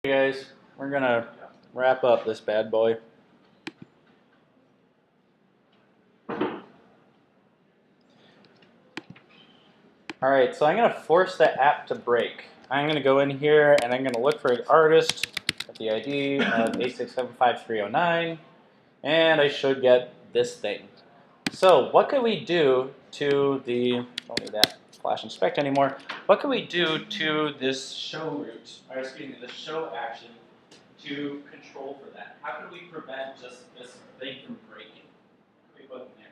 Hey guys, we're gonna wrap up this bad boy. Alright, so I'm gonna force the app to break. I'm gonna go in here and I'm gonna look for an artist with the ID of 8675309, and I should get this thing. So what could we do to the, don't need that flash inspect anymore, what could we do to this show route, or excuse me, the show action to control for that? How could we prevent just this thing from breaking? What do we put in there?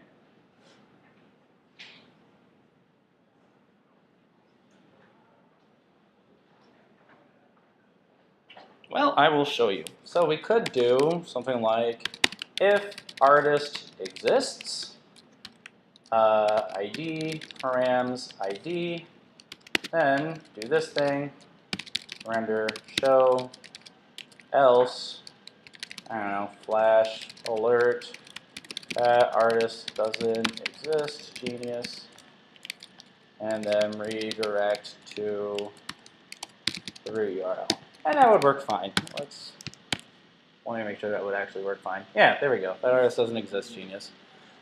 Well, I will show you. So we could do something like if artist exists, ID, params, ID, then do this thing, render show, else, I don't know, flash alert, that artist doesn't exist, genius, and then redirect to the root URL. And that would work fine. Let me make sure that would actually work fine. Yeah, there we go. That artist doesn't exist, genius.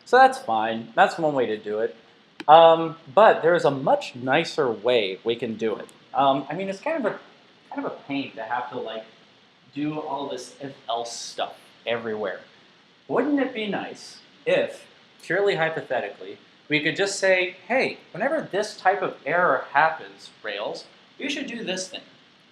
So that's fine. That's one way to do it. But there's a much nicer way we can do it. I mean, it's kind of a pain to have to like do all this if-else stuff everywhere. Wouldn't it be nice if, purely hypothetically, we could just say, hey, whenever this type of error happens, Rails, you should do this thing.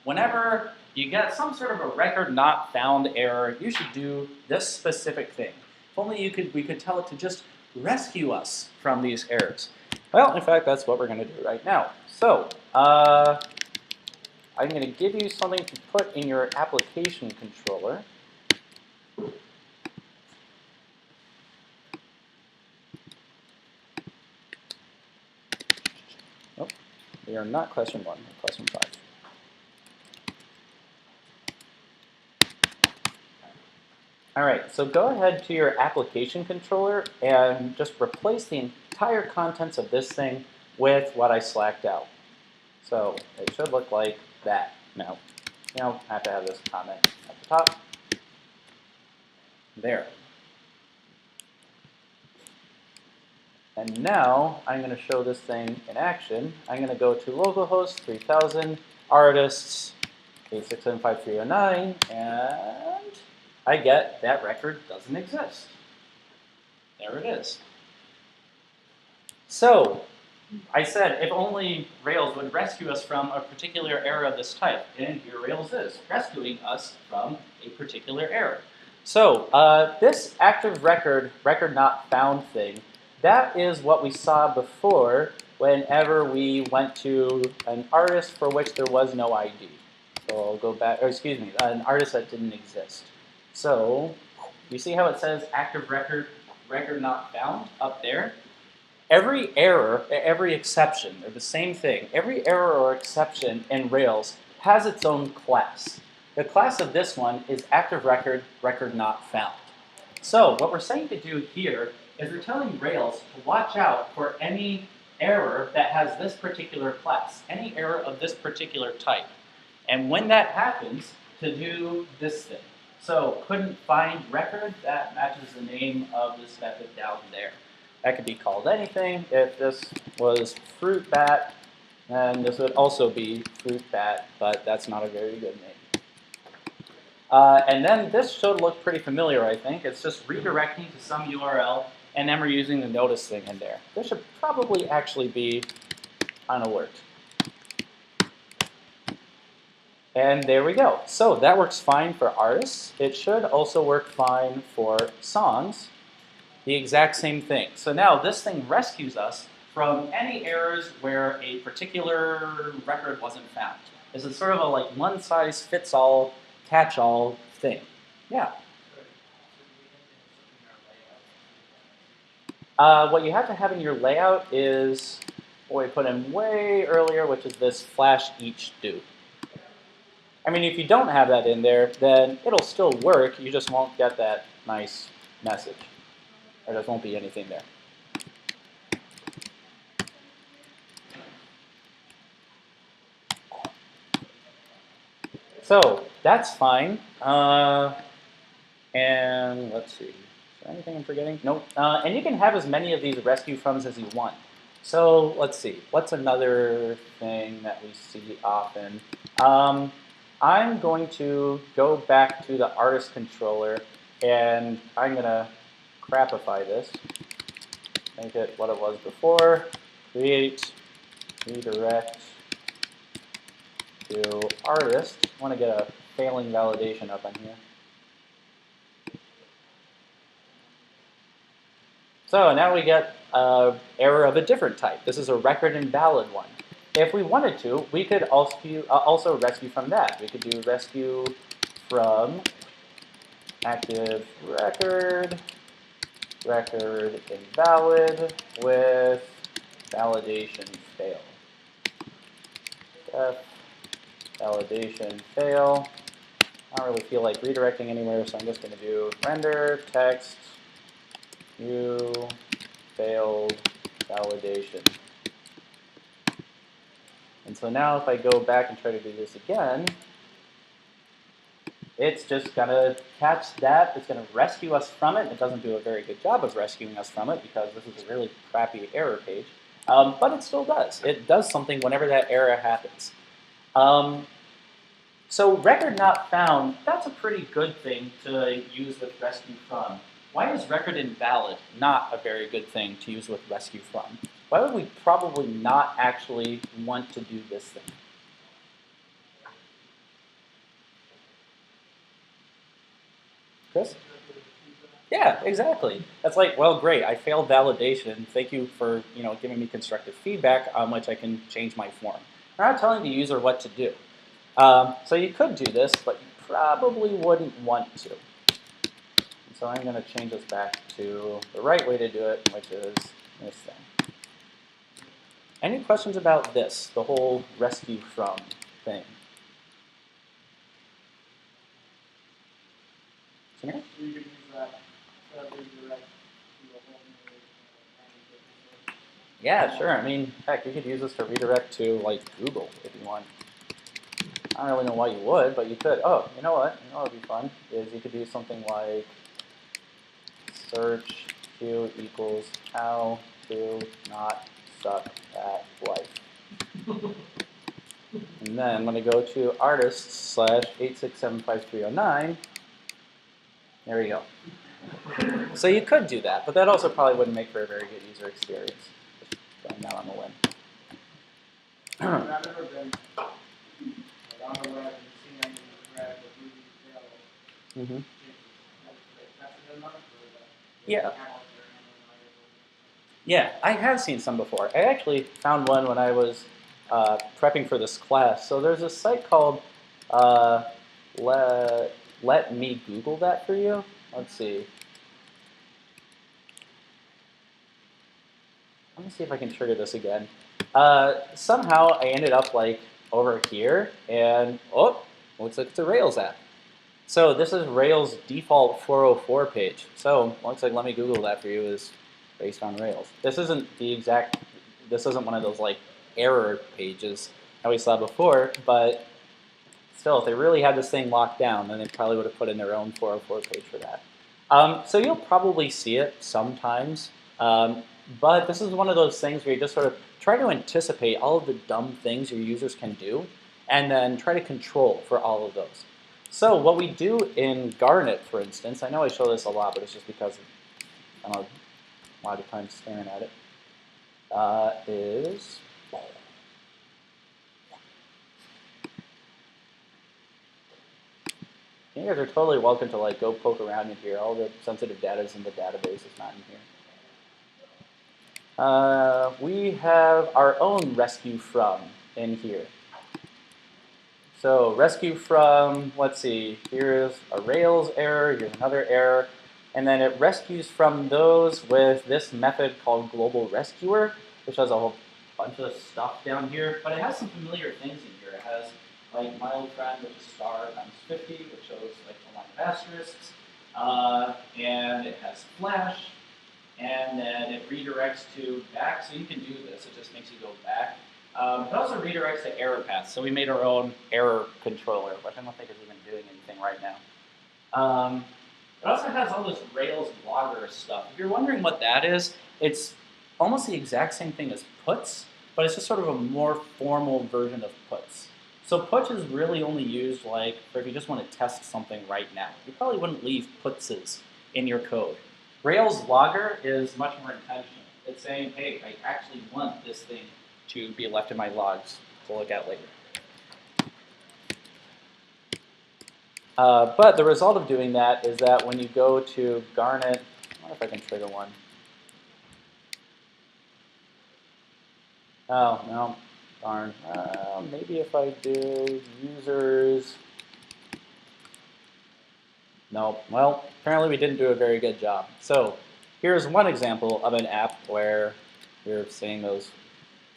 Whenever you get some sort of a record not found error, you should do this specific thing. If only we could tell it to just rescue us from these errors. Well, in fact, that's what we're going to do right now. So, I'm going to give you something to put in your application controller. Oh, we are not question 1, we're question 5. All right, so go ahead to your application controller and just replace the entire contents of this thing with what I slacked out. So it should look like that. Now, you don't have to have this comment at the top. There. And now I'm going to show this thing in action. I'm going to go to localhost 3000 artists 8675309, and I get that record doesn't exist. There it is. So I said if only Rails would rescue us from a particular error of this type, and here Rails is rescuing us from a particular error. So this active record not found thing, that is what we saw before whenever we went to an artist for which there was no ID. So I'll go back, or excuse me, an artist that didn't exist. So you see how it says active record not found up there? Every error, every exception, they're the same thing. Every error or exception in Rails has its own class. The class of this one is active record not found. So what we're saying to do here is we're telling Rails to watch out for any error that has this particular class, any error of this particular type. And when that happens, to do this thing. So couldn't find record, that matches the name of this method down there. That could be called anything. If this was fruit bat, then this would also be fruit bat, but that's not a very good name. And then this should look pretty familiar, I think. It's just redirecting to some URL, and then we're using the notice thing in there. This should probably actually be on alert. And there we go. So that works fine for artists. It should also work fine for songs. The exact same thing. So now this thing rescues us from any errors where a particular record wasn't found. This is sort of a like one-size-fits-all, catch-all thing. Yeah. What you have to have in your layout is what we put in way earlier, which is this flash each do. I mean, if you don't have that in there, then it'll still work. You just won't get that nice message. Or there won't be anything there. So that's fine. And let's see. Is there anything I'm forgetting? Nope. And you can have as many of these rescue froms as you want. So let's see. What's another thing that we see often? I'm going to go back to the artist controller, and I'm going to crapify this. Make it what it was before. Create, redirect to artist. I want to get a failing validation up on here. So now we get an error of a different type. This is a record invalid one. If we wanted to, we could also rescue from that. We could do rescue from active record, record invalid with validation fail. Def validation fail. I don't really feel like redirecting anywhere, so I'm just going to do render text you failed validation. And so now if I go back and try to do this again, it's just going to catch that. It's going to rescue us from it. It doesn't do a very good job of rescuing us from it because this is a really crappy error page. But it still does. It does something whenever that error happens. So record not found, that's a pretty good thing to use with rescue from. Why is record invalid not a very good thing to use with rescue from? Why would we probably not actually want to do this thing? Chris? Yeah, exactly. That's like, well, great, I failed validation. Thank you for giving me constructive feedback on which I can change my form. We're not telling the user what to do. So you could do this, but you probably wouldn't want to. And so I'm going to change this back to the right way to do it, which is this thing. Any questions about this, the whole rescue from thing? Samir? So you could use that redirect to a whole new Yeah, sure. I mean, heck, you could use this to redirect to like Google if you want. I don't really know why you would, but you could. Oh, you know what? You know what would be fun is you could do something like search Q equals how to not suck at life. And then I'm going to go to artists / 8675309. There we go. So you could do that, but that also probably wouldn't make for a very good user experience. Just going down on the limb. I've never been on the web and seen any red with movie trailers. That's a good enough for the Yeah. Yeah, I have seen some before. I actually found one when I was prepping for this class. So there's a site called Let Me Google That For You. Let's see. Let me see if I can trigger this again. Somehow I ended up like over here, and oh, looks like it's a Rails app. So this is Rails default 404 page. So looks like Let Me Google That For You is based on Rails. This isn't one of those like error pages that we saw before, but still, if they really had this thing locked down, then they probably would have put in their own 404 page for that. So you'll probably see it sometimes, but this is one of those things where you just sort of try to anticipate all of the dumb things your users can do, and then try to control for all of those. So what we do in Garnet, for instance, I know I show this a lot, but it's just because I don't know, a lot of time staring at it, is you guys are totally welcome to like go poke around in here. All the sensitive data is in the database. It's not in here. We have our own rescue from in here. So rescue from, let's see, here's a Rails error, here's another error, and then it rescues from those with this method called global rescuer, which has a whole bunch of stuff down here, but it has some familiar things in here. It has like my old friend, which is star times 50, which shows like a line of asterisks, and it has flash, and then it redirects to back, so you can do this, it just makes you go back. It also redirects to error paths. So we made our own error controller, which I don't think is even doing anything right now. It also has all this Rails logger stuff. If you're wondering what that is, it's almost the exact same thing as puts, but it's just sort of a more formal version of puts. So puts is really only used like for if you just want to test something right now. You probably wouldn't leave putses in your code. Rails logger is much more intentional. It's saying, hey, I actually want this thing to be left in my logs to look at later. But the result of doing that is that when you go to Garnet, I wonder if I can trigger one. Oh, no, darn. Maybe if I do users. No, well, apparently we didn't do a very good job. So here's one example of an app where you're seeing those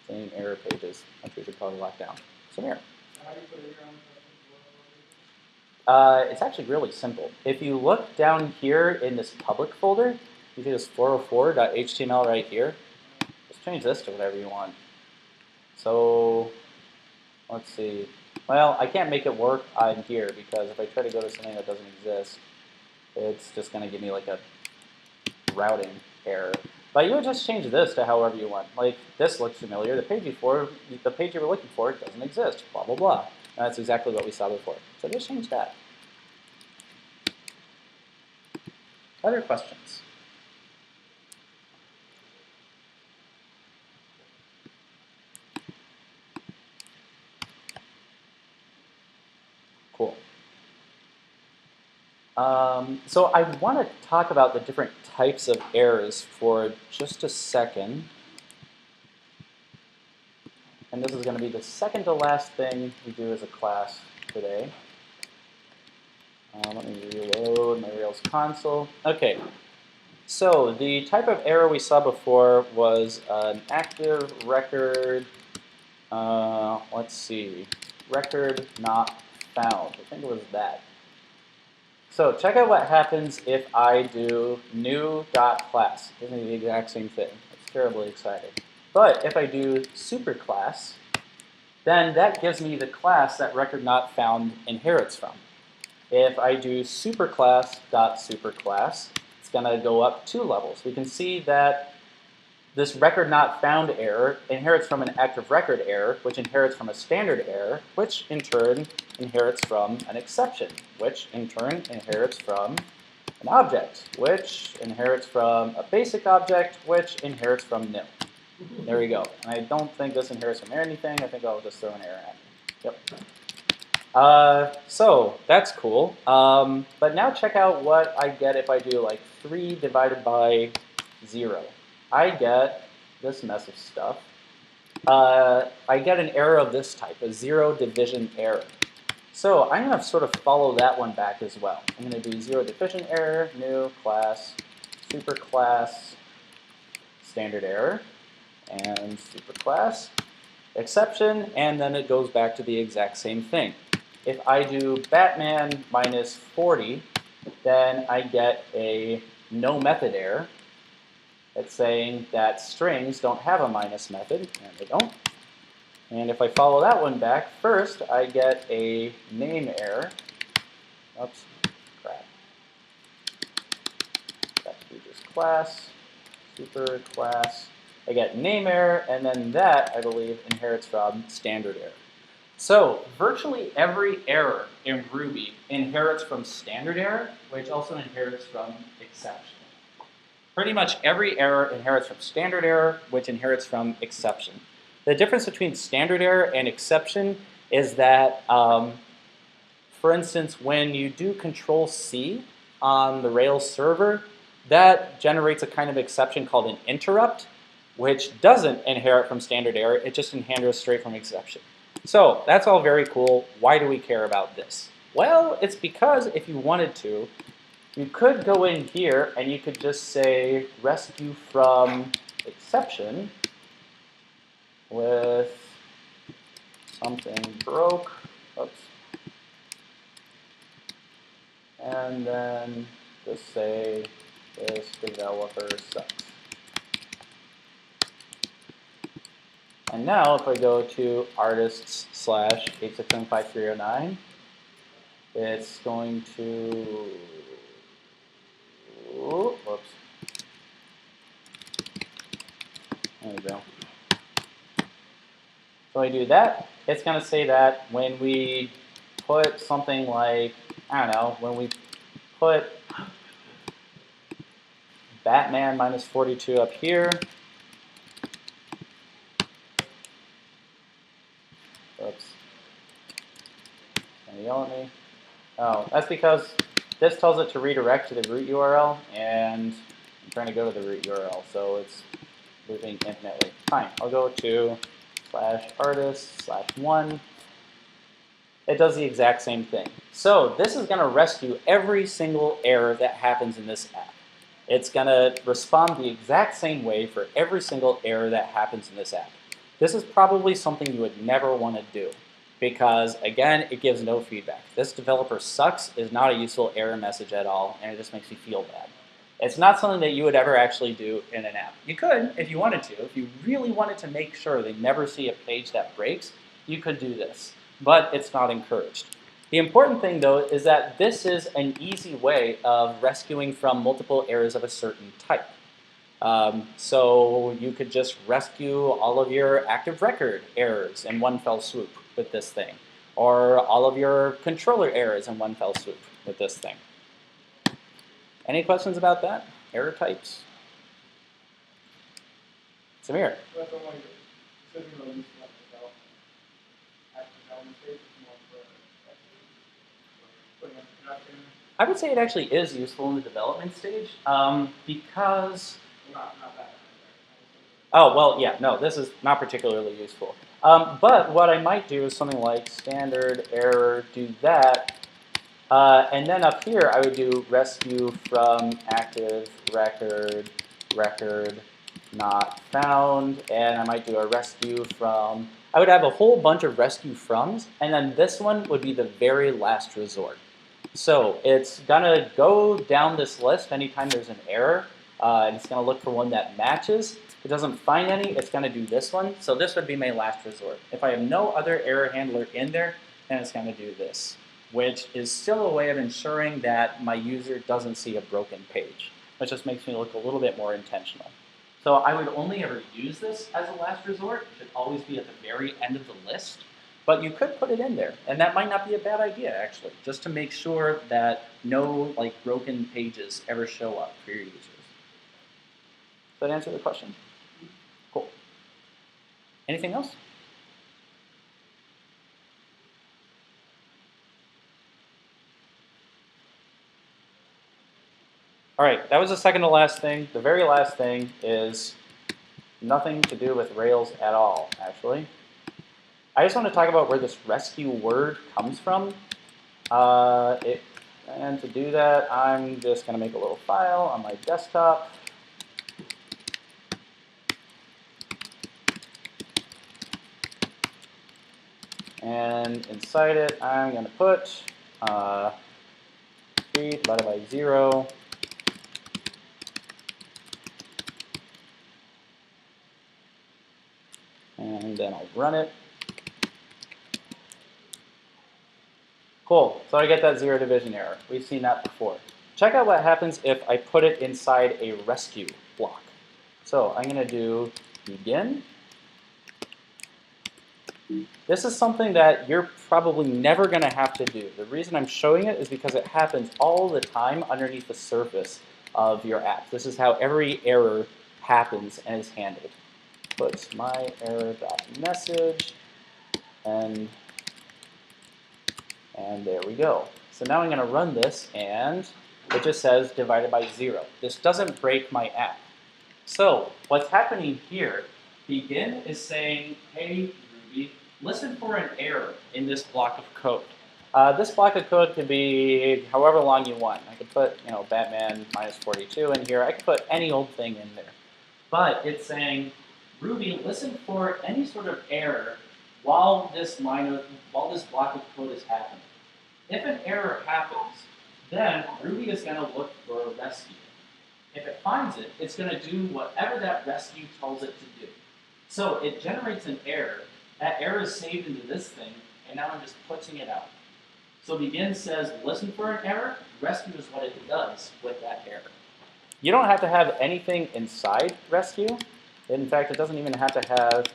same error pages, which we should probably lock down. So here. How do you put it here on the It's actually really simple. If you look down here in this public folder, you see this 404.html right here. Just change this to whatever you want. So let's see. Well, I can't make it work on here because if I try to go to something that doesn't exist, it's just going to give me like a routing error. But you would just change this to however you want. Like this looks familiar. The page you were looking for doesn't exist. Blah blah blah. And that's exactly what we saw before. So just change that. Other questions? Cool. So I want to talk about the different types of errors for just a second. And this is going to be the second to last thing we do as a class today. Let me reload my Rails console. Okay, so the type of error we saw before was an active record, let's see, record not found. I think it was that. So check out what happens if I do new.class. Isn't it the exact same thing? It's terribly exciting. But if I do superclass, then that gives me the class that record not found inherits from. If I do superclass.superclass, it's going to go up 2 levels. We can see that this record not found error inherits from an active record error, which inherits from a standard error, which in turn inherits from an exception, which in turn inherits from an object, which inherits from a basic object, which inherits from nil. There we go. And I don't think this inherits from anything. I think I'll just throw an error at you. Yep. So that's cool. But now check out what I get if I do like 3 divided by 0. I get this mess of stuff. I get an error of this type, a 0 division error. So I'm going to sort of follow that one back as well. I'm going to do 0 division error, new class, superclass, standard error, and superclass, exception, and then it goes back to the exact same thing. If I do Batman minus 40, then I get a no method error. It's saying that strings don't have a minus method, and they don't. And if I follow that one back, first I get a name error. Oops, crap. Back to just class, super class. I get name error, and then that, I believe, inherits from standard error. So virtually every error in Ruby inherits from standard error, which also inherits from exception. Pretty much every error inherits from standard error, which inherits from exception. The difference between standard error and exception is that, for instance, when you do Control-C on the Rails server, that generates a kind of exception called an interrupt, which doesn't inherit from standard error. It just inherits straight from exception. So that's all very cool. Why do we care about this? Well, it's because if you wanted to, you could go in here and you could just say rescue from exception with something broke. Oops. And then just say this developer sucks. And now if I go to artists slash 8675309, it's going to, whoops. There we go. So I do that, it's going to say that when we put something like, I don't know, when we put Batman minus 42 up here, oops, gonna yell at me. Oh, that's because this tells it to redirect to the root URL, and I'm trying to go to the root URL, so it's looping infinitely. Fine, I'll go to /artist/1. It does the exact same thing. So this is going to rescue every single error that happens in this app. It's going to respond the exact same way for every single error that happens in this app. This is probably something you would never want to do because, again, it gives no feedback. This developer sucks is not a useful error message at all, and it just makes you feel bad. It's not something that you would ever actually do in an app. You could if you wanted to. If you really wanted to make sure they never see a page that breaks, you could do this. But it's not encouraged. The important thing, though, is that this is an easy way of rescuing from multiple errors of a certain type. So you could just rescue all of your active record errors in one fell swoop with this thing, or all of your controller errors in one fell swoop with this thing. Any questions about that? Error types? Samir? That's only, this isn't really useful at development. At development stage, it's more for putting in production. I would say it actually is useful in the development stage because... Not that. Oh, well, yeah, no, this is not particularly useful. But what I might do is something like standard error, do that. And then up here, I would do rescue from active record, record not found. And I might do a rescue from, I would have a whole bunch of rescue froms. And then this one would be the very last resort. So it's going to go down this list anytime there's an error. And it's going to look for one that matches. If it doesn't find any, it's going to do this one. So this would be my last resort. If I have no other error handler in there, then it's going to do this, which is still a way of ensuring that my user doesn't see a broken page, which just makes me look a little bit more intentional. So I would only ever use this as a last resort. It should always be at the very end of the list. But you could put it in there, and that might not be a bad idea, actually, just to make sure that no broken pages ever show up for your users. Does that answer the question? Cool. Anything else? All right, that was the second to last thing. The very last thing is nothing to do with Rails at all, actually. I just want to talk about where this rescue word comes from. And to do that, I'm just going to make a little file on my desktop. And inside it, I'm going to put 3 divided by 0. And then I'll run it. Cool, so I get that zero division error. We've seen that before. Check out what happens if I put it inside a rescue block. So I'm going to do begin. This is something that you're probably never going to have to do. The reason I'm showing it is because it happens all the time underneath the surface of your app. This is how every error happens and is handled. Put my error.message, and there we go. So now I'm going to run this, and it just says divided by 0. This doesn't break my app. So what's happening here, begin is saying, hey, Ruby, listen for an error in this block of code. This block of code could be however long you want. I could put, Batman minus 42 in here. I could put any old thing in there. But it's saying, Ruby, listen for any sort of error while this block of code is happening. If an error happens, then Ruby is going to look for a rescue. If it finds it, it's going to do whatever that rescue tells it to do. So it generates an error. That error is saved into this thing, and now I'm just putting it out. So begin says, listen for an error. Rescue is what it does with that error. You don't have to have anything inside rescue. In fact, it doesn't even have to have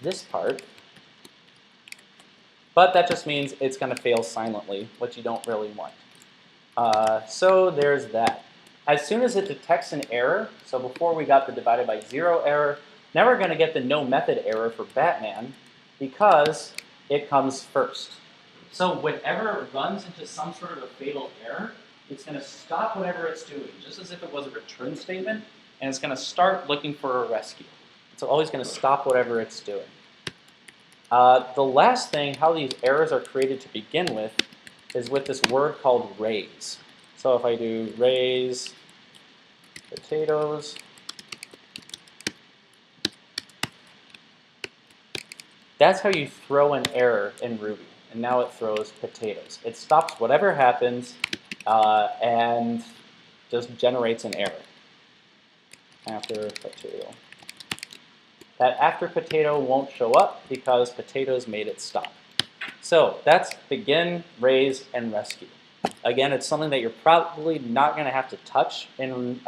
this part. But that just means it's going to fail silently, which you don't really want. So there's that. As soon as it detects an error, so before we got the divided by 0 error, now we're going to get the no method error for Batman because it comes first. So whenever it runs into some sort of a fatal error, it's going to stop whatever it's doing, just as if it was a return statement, and it's going to start looking for a rescue. It's always going to stop whatever it's doing. The last thing, how these errors are created to begin with, is with this word called raise. So if I do raise potatoes, that's how you throw an error in Ruby. And now it throws potatoes. It stops whatever happens and just generates an error. After potato. That after potato won't show up because potatoes made it stop. So that's begin, raise, and rescue. Again, it's something that you're probably not going to have to touch in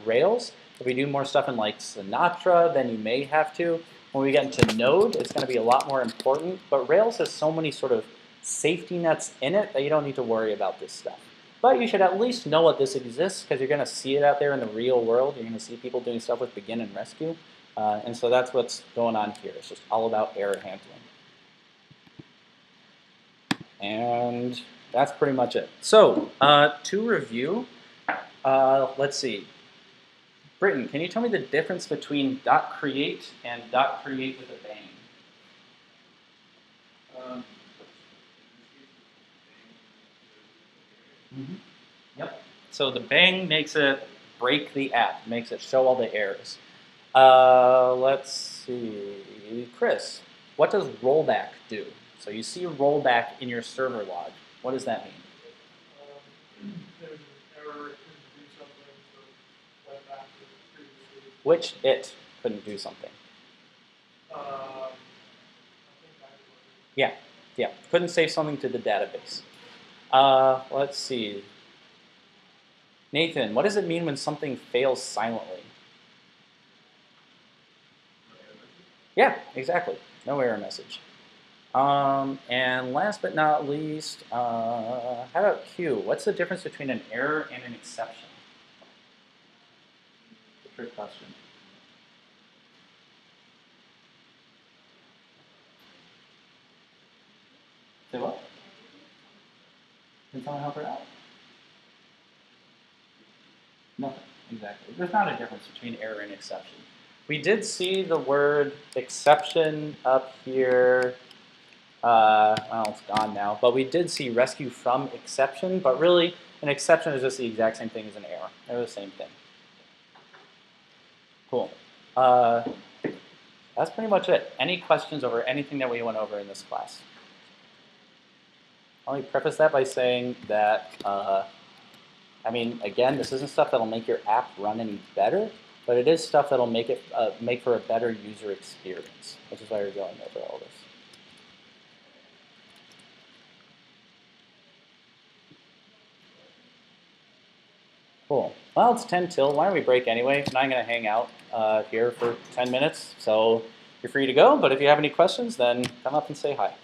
Rails. If we do more stuff in like Sinatra, then you may have to. When we get into Node, it's going to be a lot more important. But Rails has so many sort of safety nets in it that you don't need to worry about this stuff. But you should at least know what this exists because you're going to see it out there in the real world. You're going to see people doing stuff with begin and rescue. And so that's what's going on here. It's just all about error handling. And that's pretty much it. So to review, let's see. Britton, can you tell me the difference between .create and .create with a bang? Yep. So the bang makes it break the app, makes it show all the errors. Let's see. Chris, what does rollback do? So you see rollback in your server log. What does that mean? There's an error, it couldn't do something, so went back to the previous. Which it couldn't do something. I think that was Yeah, couldn't save something to the database. Let's see. Nathan, what does it mean when something fails silently? Yeah, exactly. No error message. And last but not least, how about Q? What's the difference between an error and an exception? It's a trick question. Say what? Can someone help her out? Nothing, exactly. There's not a difference between error and exception. We did see the word exception up here. Well, it's gone now, but we did see rescue from exception, but really an exception is just the exact same thing as an error. They're the same thing. Cool. That's pretty much it. Any questions over anything that we went over in this class? Let me preface that by saying that, I mean, again, this isn't stuff that'll make your app run any better, but it is stuff that'll make it make for a better user experience, which is why we're going over all this. Cool. Well, it's 10 till. Why don't we break anyway? And I'm going to hang out here for 10 minutes, so you're free to go. But if you have any questions, then come up and say hi.